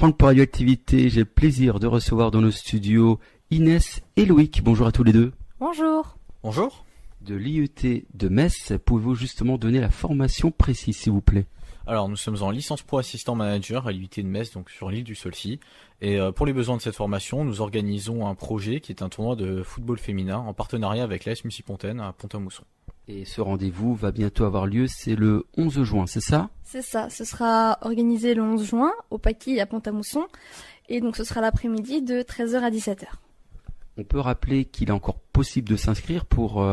Franck pour Radioactivité, j'ai le plaisir de recevoir dans nos studios Inès et Loïc. Bonjour à tous les deux. Bonjour. Bonjour. De l'IET de Metz, pouvez-vous justement donner la formation précise s'il vous plaît? Alors nous sommes en licence pro assistant manager à l'IUT de Metz, donc sur l'île du Saulcy. Et pour les besoins de cette formation, nous organisons un projet qui est un tournoi de football féminin en partenariat avec l'AS Mussy-Pontaine à Pont-à-Mousson. Et ce rendez-vous va bientôt avoir lieu, c'est le 11 juin, c'est ça? C'est ça, ce sera organisé le 11 juin au Paquis à Pont-à-Mousson. Et donc ce sera l'après-midi de 13h à 17h. On peut rappeler qu'il est encore possible de s'inscrire pour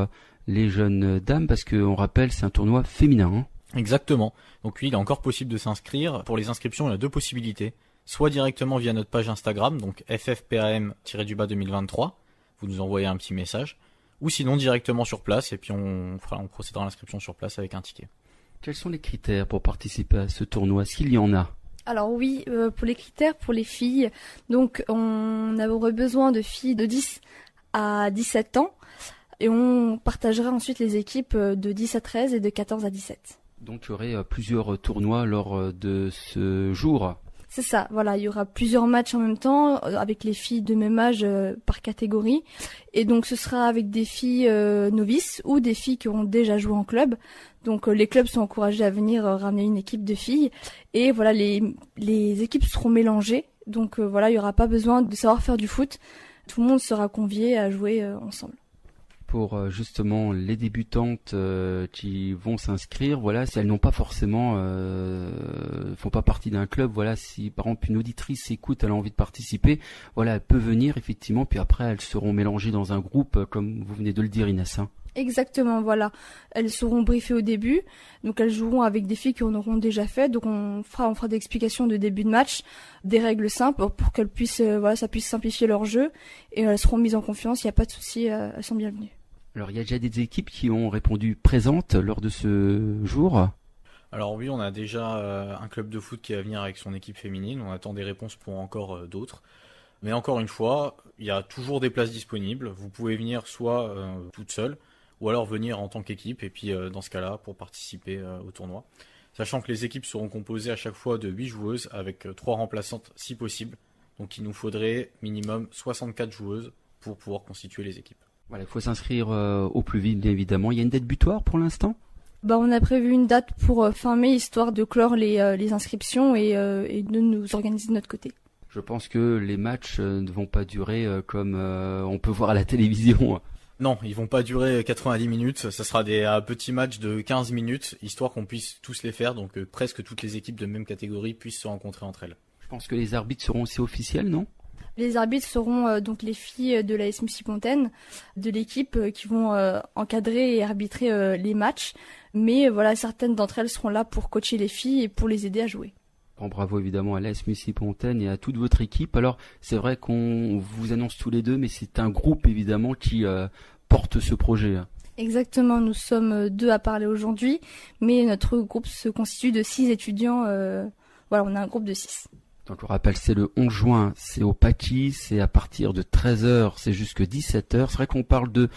les jeunes dames, parce qu'on rappelle c'est un tournoi féminin. Hein. Exactement. Donc oui, il est encore possible de s'inscrire. Pour les inscriptions, il y a deux possibilités. Soit directement via notre page Instagram, donc FFPAM-2023, vous nous envoyez un petit message, ou sinon directement sur place, et puis on procédera à l'inscription sur place avec un ticket. Quels sont les critères pour participer à ce tournoi, s'il y en a? Alors oui, pour les critères, pour les filles, donc on aurait besoin de filles de 10 à 17 ans, et on partagera ensuite les équipes de 10 à 13 et de 14 à 17. Donc il y aurait plusieurs tournois lors de ce jour. C'est ça, voilà, il y aura plusieurs matchs en même temps avec les filles de même âge par catégorie. Et donc ce sera avec des filles novices ou des filles qui auront déjà joué en club. Donc les clubs sont encouragés à venir ramener une équipe de filles. Et voilà, les équipes seront mélangées. Donc voilà, il n'y aura pas besoin de savoir faire du foot. Tout le monde sera convié à jouer ensemble. Pour justement les débutantes qui vont s'inscrire, voilà, si elles n'ont pas forcément, font pas partie d'un club, voilà, si par exemple une auditrice écoute, elle a envie de participer, voilà, elle peut venir effectivement, puis après elles seront mélangées dans un groupe, comme vous venez de le dire Inès. Hein. Exactement, voilà. Elles seront briefées au début, donc elles joueront avec des filles qui en auront déjà fait, donc on fera des explications de début de match, des règles simples pour qu'elles puissent, ça puisse simplifier leur jeu, et elles seront mises en confiance, il n'y a pas de souci, elles sont bienvenues. Alors il y a déjà des équipes qui ont répondu présentes lors de ce jour. Alors oui, on a déjà un club de foot qui va venir avec son équipe féminine, on attend des réponses pour encore d'autres. Mais encore une fois, il y a toujours des places disponibles, vous pouvez venir soit toute seule, ou alors venir en tant qu'équipe, et puis dans ce cas-là, pour participer au tournoi. Sachant que les équipes seront composées à chaque fois de 8 joueuses, avec 3 remplaçantes si possible. Donc il nous faudrait minimum 64 joueuses pour pouvoir constituer les équipes. Voilà, il faut s'inscrire au plus vite, bien évidemment. Il y a une date butoir pour l'instant ? On a prévu une date pour fin mai, histoire de clore les inscriptions et de nous organiser de notre côté. Je pense que les matchs ne vont pas durer comme on peut voir à la télévision. Non, ils vont pas durer 90 minutes, ça sera des petits matchs de 15 minutes, histoire qu'on puisse tous les faire, donc presque toutes les équipes de même catégorie puissent se rencontrer entre elles. Je pense que les arbitres seront aussi officiels, non ? Les arbitres seront donc les filles de l'AS Mussy-Pontaine, de l'équipe qui vont encadrer et arbitrer les matchs, mais voilà, certaines d'entre elles seront là pour coacher les filles et pour les aider à jouer. Bon, bravo évidemment à l'AS Mussy-Pontaine et à toute votre équipe. Alors c'est vrai qu'on vous annonce tous les deux, mais c'est un groupe évidemment qui porte ce projet. Exactement, nous sommes 2 à parler aujourd'hui, mais notre groupe se constitue de 6 étudiants. Voilà, on a un groupe de 6. Donc je rappelle, c'est le 11 juin, c'est au Paquis, c'est à partir de 13h, c'est jusque 17h. C'est vrai qu'on parle de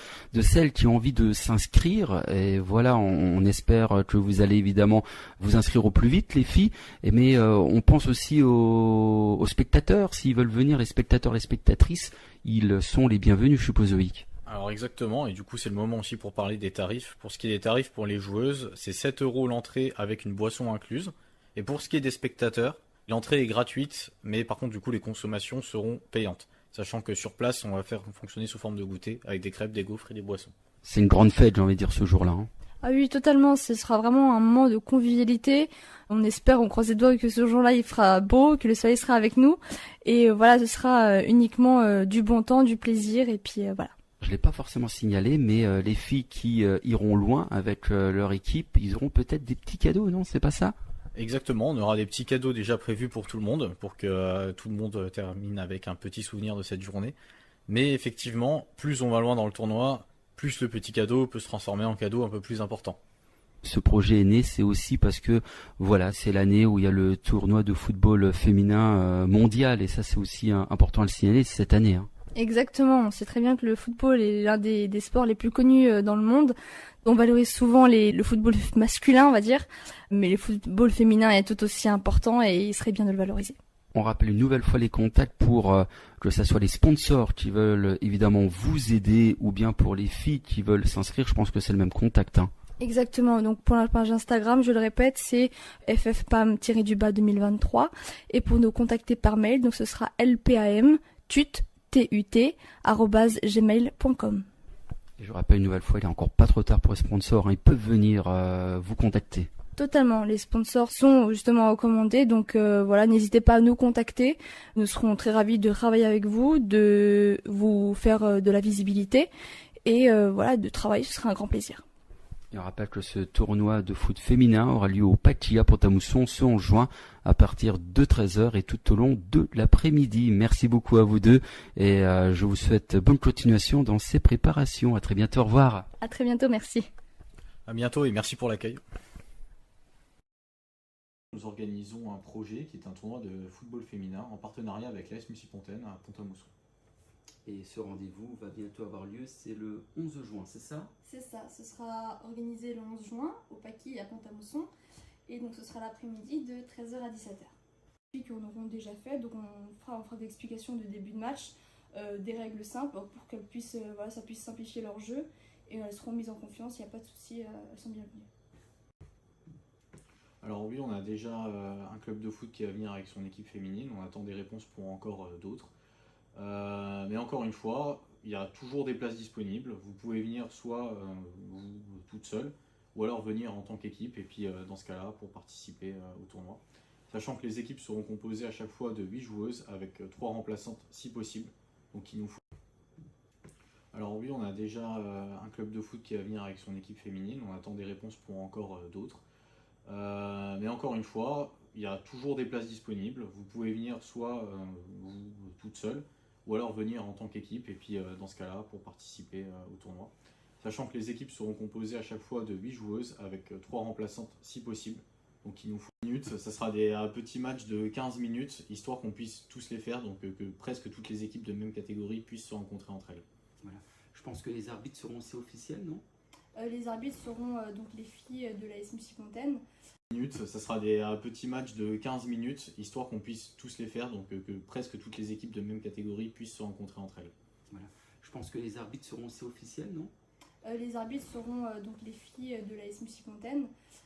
celles qui ont envie de s'inscrire, et voilà, on espère que vous allez évidemment vous inscrire au plus vite, les filles, mais on pense aussi aux spectateurs, s'ils veulent venir, les spectateurs, les spectatrices, ils sont les bienvenus, je suppose, Loïc. Alors exactement, et du coup c'est le moment aussi pour parler des tarifs. Pour ce qui est des tarifs pour les joueuses, c'est 7 € l'entrée avec une boisson incluse, et pour ce qui est des spectateurs, l'entrée est gratuite, mais par contre du coup les consommations seront payantes. Sachant que sur place on va faire fonctionner sous forme de goûter avec des crêpes, des gaufres et des boissons. C'est une grande fête, j'ai envie de dire, ce jour-là. Hein. Ah oui, totalement, ce sera vraiment un moment de convivialité. On espère, on croise les doigts que ce jour-là il fera beau, que le soleil sera avec nous. Et voilà, ce sera uniquement du bon temps, du plaisir, et puis voilà. Je l'ai pas forcément signalé, mais les filles qui iront loin avec leur équipe, ils auront peut-être des petits cadeaux, non ? C'est pas ça ? Exactement, on aura des petits cadeaux déjà prévus pour tout le monde, pour que tout le monde termine avec un petit souvenir de cette journée. Mais effectivement, plus on va loin dans le tournoi, plus le petit cadeau peut se transformer en cadeau un peu plus important. Ce projet est né, c'est aussi parce que voilà, c'est l'année où il y a le tournoi de football féminin mondial, et ça c'est aussi important à le signaler, c'est cette année. Hein. Exactement, on sait très bien que le football est l'un des sports les plus connus dans le monde. On valorise souvent le football masculin, on va dire, mais le football féminin est tout aussi important et il serait bien de le valoriser. On rappelle une nouvelle fois les contacts pour que ce soit les sponsors qui veulent évidemment vous aider ou bien pour les filles qui veulent s'inscrire. Je pense que c'est le même contact. Exactement, donc pour la page Instagram, je le répète, c'est ffpam-2023 et pour nous contacter par mail, donc ce sera lpam@gmail.com. Et je rappelle une nouvelle fois, il n'est encore pas trop tard pour les sponsors, ils peuvent venir vous contacter. Totalement, les sponsors sont justement recommandés, donc voilà, n'hésitez pas à nous contacter. Nous serons très ravis de travailler avec vous, de vous faire de la visibilité et voilà, de travailler, ce sera un grand plaisir. Et on rappelle que ce tournoi de foot féminin aura lieu au Paquis à Pont-à-Mousson ce 11 juin à partir de 13h et tout au long de l'après-midi. Merci beaucoup à vous deux et je vous souhaite bonne continuation dans ces préparations. À très bientôt, au revoir. À très bientôt, merci. À bientôt et merci pour l'accueil. Nous organisons un projet qui est un tournoi de football féminin en partenariat avec l'AS Mucipontaine à Pont-à-Mousson. Et ce rendez-vous va bientôt avoir lieu, c'est le 11 juin, c'est ça ? C'est ça, ce sera organisé le 11 juin au Paquis à Pont-à-Mousson et donc ce sera l'après-midi de 13h à 17h. Puis qu'on auront déjà fait, donc on fera des explications de début de match, des règles simples pour qu'elles puissent, ça puisse simplifier leur jeu et elles seront mises en confiance, il n'y a pas de souci, elles sont bienvenues. Alors oui, on a déjà un club de foot qui va venir avec son équipe féminine, on attend des réponses pour encore d'autres. Mais encore une fois, il y a toujours des places disponibles. Vous pouvez venir soit vous toute seule, ou alors venir en tant qu'équipe, et puis dans ce cas-là, pour participer au tournoi. Sachant que les équipes seront composées à chaque fois de 8 joueuses, avec 3 remplaçantes si possible. Donc il nous faut. Alors oui, on a déjà un club de foot qui va venir avec son équipe féminine, on attend des réponses pour encore d'autres. Mais encore une fois, il y a toujours des places disponibles. Vous pouvez venir soit vous toute seule, ou alors venir en tant qu'équipe, et puis dans ce cas-là, pour participer au tournoi. Sachant que les équipes seront composées à chaque fois de 8 joueuses, avec 3 remplaçantes si possible. Donc il nous faut minutes, ça sera des petits matchs de 15 minutes, histoire qu'on puisse tous les faire, donc que presque toutes les équipes de même catégorie puissent se rencontrer entre elles. Voilà. Je pense que les arbitres seront aussi officiels, non ? Les arbitres seront donc les filles de l'AS Mucipontaine. Ça sera des petits matchs de 15 minutes, histoire qu'on puisse tous les faire, donc que presque toutes les équipes de même catégorie puissent se rencontrer entre elles. Voilà. Je pense que les arbitres seront aussi officiels, non ? Les arbitres seront donc les filles de l'AS Mucipontaine.